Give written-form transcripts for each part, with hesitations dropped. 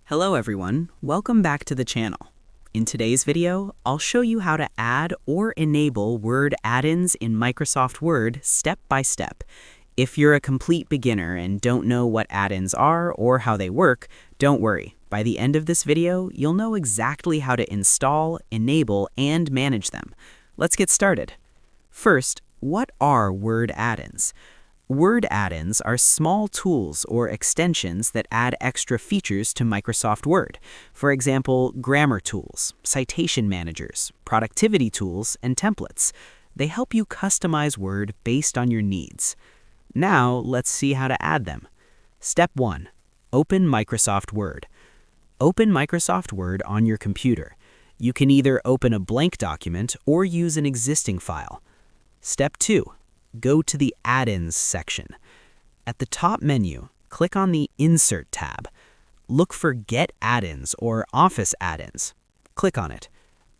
Hello everyone, welcome back to the channel. In today's video, I'll show you how to add or enable Word add-ins in Microsoft Word step by step. If you're a complete beginner and don't know what add-ins are or how they work, don't worry. By the end of this video, you'll know exactly how to install, enable, and manage them. Let's get started. First, what are Word add-ins? Word add-ins are small tools or extensions that add extra features to Microsoft Word. For example, grammar tools, citation managers, productivity tools, and templates. They help you customize Word based on your needs. Now, let's see how to add them. Step 1. Open Microsoft Word. Open Microsoft Word on your computer. You can either open a blank document or use an existing file. Step 2. Go to the Add-ins section. At the top menu, click on the Insert tab. Look for Get Add-ins or Office Add-ins. Click on it.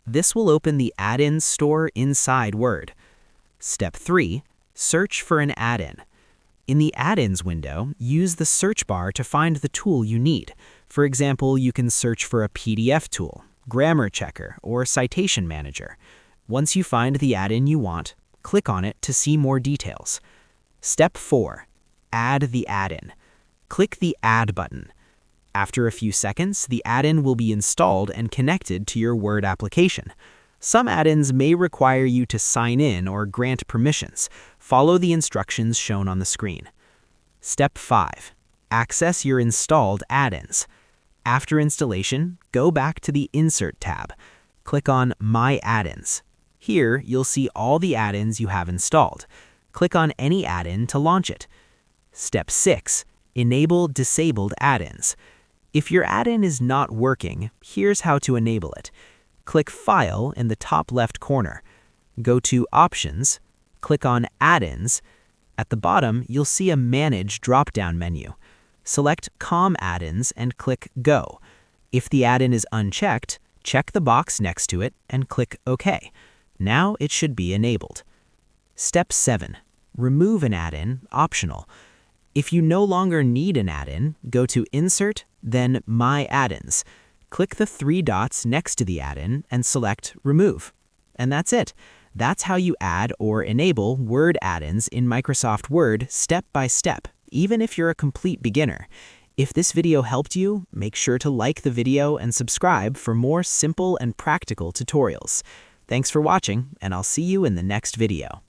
This will open the add-ins store inside Word. Step 3. Search for an add-in. In the Add-ins window, use the search bar to find the tool you need. For example, you can search for a PDF tool, grammar checker, or citation manager. Once you find the add-in you want, click on it to see more details. Step 4. Add the add-in. Click the Add button. After a few seconds, the add-in will be installed and connected to your Word application. Some add-ins may require you to sign in or grant permissions. Follow the instructions shown on the screen. Step 5. Access your installed add-ins. After installation, go back to the Insert tab. Click on My Add-ins. Here, you'll see all the add-ins you have installed. Click on any add-in to launch it. Step 6. Enable disabled add-ins. If your add-in is not working, here's how to enable it. Click File in the top left corner. Go to Options. Click on Add-ins. At the bottom, you'll see a Manage drop-down menu. Select COM add-ins and click Go. If the add-in is unchecked, check the box next to it and click OK. Now it should be enabled. Step 7. Remove an add-in, optional. If you no longer need an add-in, go to Insert, then My Add-ins. Click the 3 dots next to the add-in and select Remove. And that's it. That's how you add or enable Word add-ins in Microsoft Word step by step, even if you're a complete beginner. If this video helped you, make sure to like the video and subscribe for more simple and practical tutorials. Thanks for watching, and I'll see you in the next video.